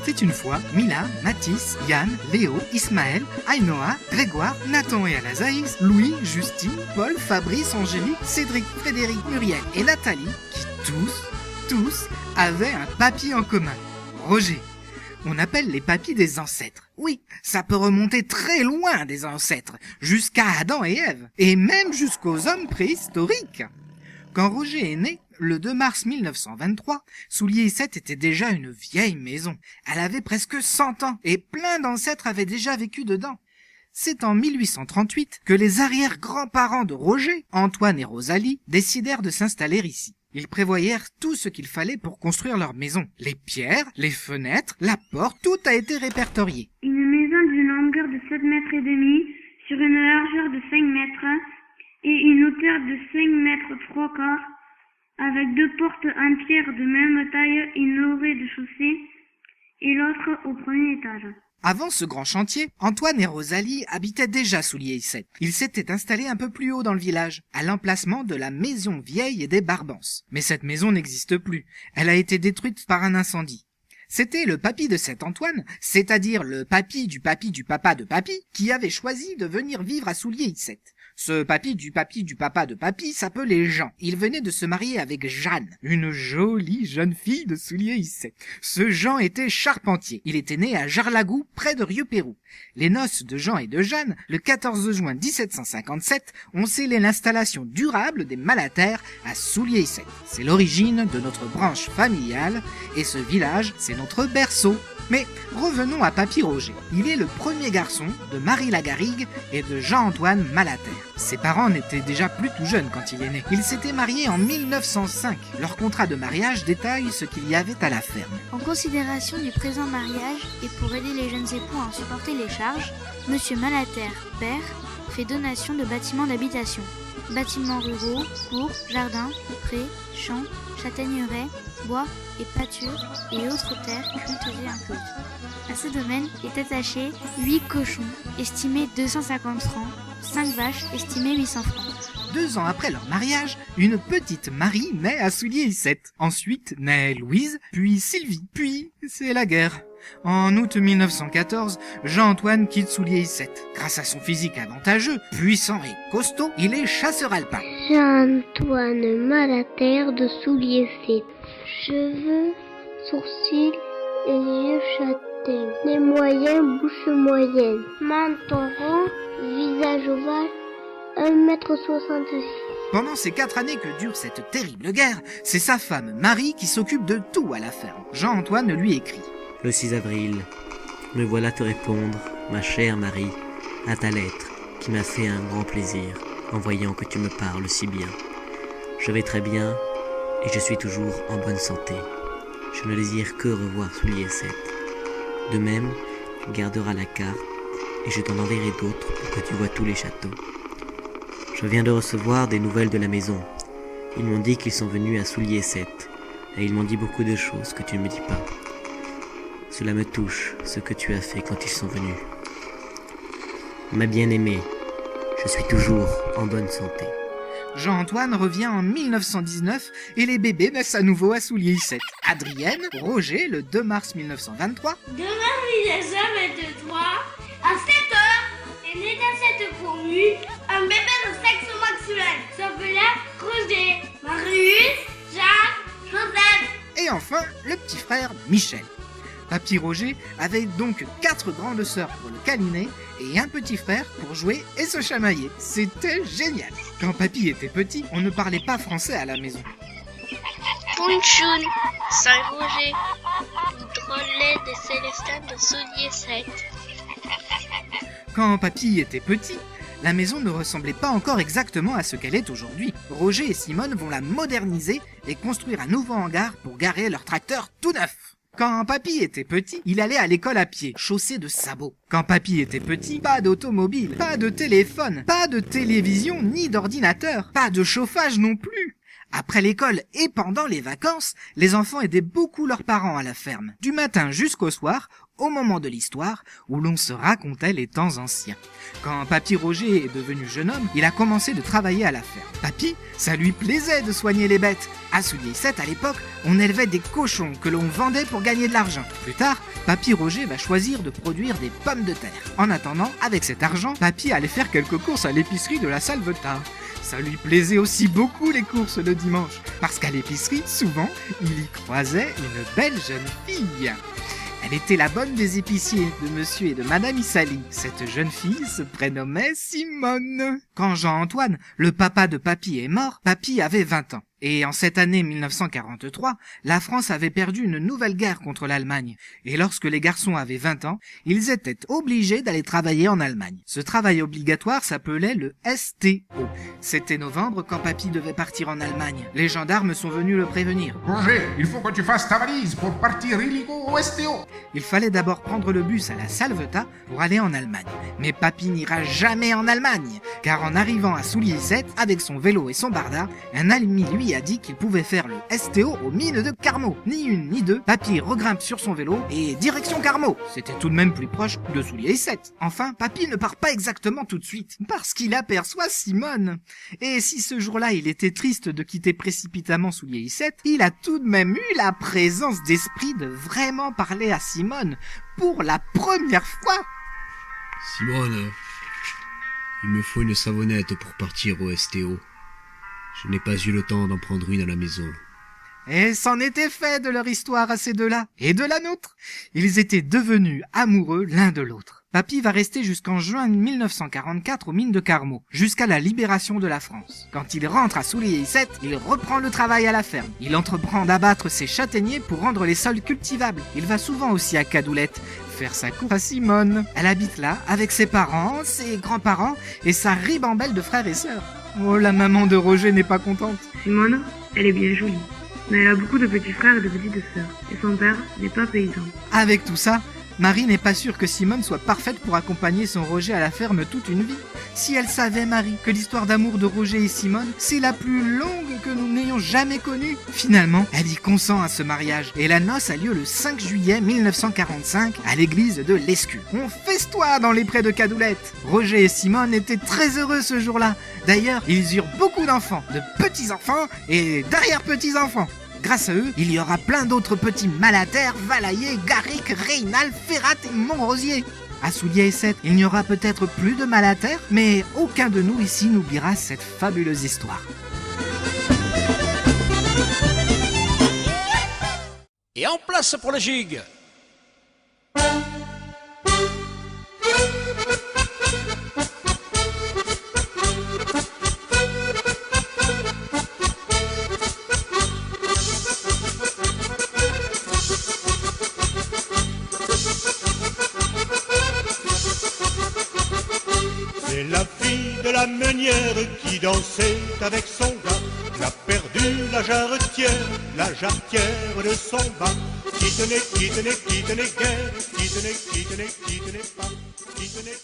était une fois Mila, Mathis, Yann, Léo, Ismaël, Ainoa, Grégoire, Nathan et Alazaïs, Louis, Justine, Paul, Fabrice, Angélique, Cédric, Frédéric, Muriel et Nathalie qui tous avaient un papy en commun, Roger. On appelle les papys des ancêtres. Oui, ça peut remonter très loin des ancêtres, jusqu'à Adam et Ève, et même jusqu'aux hommes préhistoriques. Quand Roger est né, le 2 mars 1923, Soulier-Issette était déjà une vieille maison. Elle avait presque 100 ans et plein d'ancêtres avaient déjà vécu dedans. C'est en 1838 que les arrière-grands-parents de Roger, Antoine et Rosalie, décidèrent de s'installer ici. Ils prévoyèrent tout ce qu'il fallait pour construire leur maison. Les pierres, les fenêtres, la porte, tout a été répertorié. Une maison d'une longueur de 7 mètres et demi, sur une largeur de 5 mètres et une hauteur de 5 mètres 3 quarts, avec 2 portes en pierre de même taille, une au rez-de-chaussée et l'autre au premier étage. Avant ce grand chantier, Antoine et Rosalie habitaient déjà Soulier-Issette. Ils s'étaient installés un peu plus haut dans le village, à l'emplacement de la maison vieille des Barbances. Mais cette maison n'existe plus. Elle a été détruite par un incendie. C'était le papy de cet Antoine, c'est-à-dire le papy du papa de papy, qui avait choisi de venir vivre à Soulier-Issette. Ce papy du papa de papy s'appelait Jean. Il venait de se marier avec Jeanne, une jolie jeune fille de Soulier-Issette. Ce Jean était charpentier. Il était né à Jarlagou, près de Rieux-Pérou. Les noces de Jean et de Jeanne, le 14 juin 1757, ont scellé l'installation durable des Malater à Soulier-Issette. C'est l'origine de notre branche familiale et ce village, c'est notre berceau. Mais revenons à Papy Roger. Il est le premier garçon de Marie Lagarrigue et de Jean-Antoine Malater. Ses parents n'étaient déjà plus tout jeunes quand il est né. Ils s'étaient mariés en 1905. Leur contrat de mariage détaille ce qu'il y avait à la ferme. En considération du présent mariage et pour aider les jeunes époux à en supporter les charges, Monsieur Malater, père, fait donation de bâtiments d'habitation. Bâtiments ruraux, cours, jardins, prés, champs, châtaigneraies, bois et pâtures et autres terres cultivées incluses. À ce domaine est attaché 8 cochons, estimés 250 francs, 5 vaches, estimées 800 francs. 2 ans après leur mariage, une petite Marie naît à Soulier-Issette. Ensuite naît Louise, puis Sylvie, puis c'est la guerre. En août 1914, Jean-Antoine quitte Soulier-Issette. Grâce à son physique avantageux, puissant et costaud, il est chasseur alpin. Jean-Antoine Malater de Soulier-Issette. Cheveux, sourcils et yeux châtains. Nez moyen, bouche moyenne. Menton rond, visage ovale, 1,66 m. Pendant ces 4 années que dure cette terrible guerre, c'est sa femme Marie qui s'occupe de tout à la ferme. Jean-Antoine lui écrit. Le 6 avril, me voilà te répondre, ma chère Marie, à ta lettre, qui m'a fait un grand plaisir, en voyant que tu me parles si bien. Je vais très bien, et je suis toujours en bonne santé. Je ne désire que revoir Soulier-Issette. De même, tu garderas la carte, et je t'en enverrai d'autres pour que tu vois tous les châteaux. Je viens de recevoir des nouvelles de la maison. Ils m'ont dit qu'ils sont venus à Soulier-Issette, et ils m'ont dit beaucoup de choses que tu ne me dis pas. Cela me touche, ce que tu as fait quand ils sont venus. Ma bien-aimée, je suis toujours en bonne santé. Jean-Antoine revient en 1919 et les bébés naissent à nouveau à Soulier-Issette. Adrienne, Roger, le 2 mars 1923. Demain 1923, à 7h, est né dans cette commune un bébé de sexe masculin. S'appelait Roger, Marius, Jacques, Joseph. Et enfin, le petit frère Michel. Papy Roger avait donc 4 grandes sœurs pour le câliner et un petit frère pour jouer et se chamailler. C'était génial. Quand papy était petit, on ne parlait pas français à la maison. Punchoun, Saint-Roger, Poudrelet des Célestins de Soulier-Issette. Quand papy était petit, la maison ne ressemblait pas encore exactement à ce qu'elle est aujourd'hui. Roger et Simone vont la moderniser et construire un nouveau hangar pour garer leur tracteur tout neuf. Quand papy était petit, il allait à l'école à pied, chaussé de sabots. Quand papy était petit, pas d'automobile, pas de téléphone, pas de télévision ni d'ordinateur, pas de chauffage non plus. Après l'école et pendant les vacances, les enfants aidaient beaucoup leurs parents à la ferme. Du matin jusqu'au soir, au moment de l'histoire où l'on se racontait les temps anciens. Quand Papy Roger est devenu jeune homme, il a commencé de travailler à la ferme. Papy, ça lui plaisait de soigner les bêtes. À Soulier-Seth, à l'époque, on élevait des cochons que l'on vendait pour gagner de l'argent. Plus tard, Papy Roger va choisir de produire des pommes de terre. En attendant, avec cet argent, Papy allait faire quelques courses à l'épicerie de la Salvetat. Ça lui plaisait aussi beaucoup les courses le dimanche, parce qu'à l'épicerie, souvent, il y croisait une belle jeune fille. Elle était la bonne des épiciers de monsieur et de madame Issali. Cette jeune fille se prénommait Simone. Quand Jean-Antoine, le papa de Papy, est mort, Papy avait 20 ans. Et en cette année 1943, la France avait perdu une nouvelle guerre contre l'Allemagne. Et lorsque les garçons avaient 20 ans, ils étaient obligés d'aller travailler en Allemagne. Ce travail obligatoire s'appelait le STO. C'était novembre quand Papy devait partir en Allemagne. Les gendarmes sont venus le prévenir. Roger, il faut que tu fasses ta valise pour partir illico au STO. Il fallait d'abord prendre le bus à la Salvetat pour aller en Allemagne. Mais Papy n'ira jamais en Allemagne, car en arrivant à Soulier-Seth, avec son vélo et son barda, un ami lui a dit qu'il pouvait faire le STO aux mines de Carmaux. Ni une ni deux, Papy regrimpe sur son vélo et direction Carmaux. C'était tout de même plus proche de Soulier-Seth. Enfin, Papy ne part pas exactement tout de suite, parce qu'il aperçoit Simone. Et si ce jour-là il était triste de quitter précipitamment Soulier-Seth, il a tout de même eu la présence d'esprit de vraiment parler à Simone pour la première fois. Simone, il me faut une savonnette pour partir au STO. Je n'ai pas eu le temps d'en prendre une à la maison. Et c'en était fait de leur histoire à ces deux-là, et de la nôtre. Ils étaient devenus amoureux l'un de l'autre. Papy va rester jusqu'en juin 1944 aux mines de Carmaux, jusqu'à la libération de la France. Quand il rentre à Soulier-Seth, il reprend le travail à la ferme. Il entreprend d'abattre ses châtaigniers pour rendre les sols cultivables. Il va souvent aussi à Cadoulette faire sa course à Simone. Elle habite là, avec ses parents, ses grands-parents et sa ribambelle de frères et sœurs. Oh, la maman de Roger n'est pas contente. Simone, elle est bien jolie, mais elle a beaucoup de petits frères et de petites sœurs, et son père n'est pas paysan. Avec tout ça, Marie n'est pas sûre que Simone soit parfaite pour accompagner son Roger à la ferme toute une vie. Si elle savait, Marie, que l'histoire d'amour de Roger et Simone, c'est la plus longue que nous n'ayons jamais connue. Finalement, elle y consent à ce mariage, et la noce a lieu le 5 juillet 1945 à l'église de l'Escu. On festoie dans les prés de Cadoulette. Roger et Simone étaient très heureux ce jour-là. D'ailleurs, ils eurent beaucoup d'enfants, de petits-enfants et d'arrière-petits-enfants. Grâce à eux, il y aura plein d'autres petits Malater, Valaillé, Garrick, Reynal, Ferrat et Montrosier. À Soulier-Seth, il n'y aura peut-être plus de Malater, mais aucun de nous ici n'oubliera cette fabuleuse histoire. Et en place pour le gigue. C'est la fille de la meunière qui dansait avec son gars, qui a perdu la jarretière de son bas, qui tenait guère, qui tenait pas, qui tenait.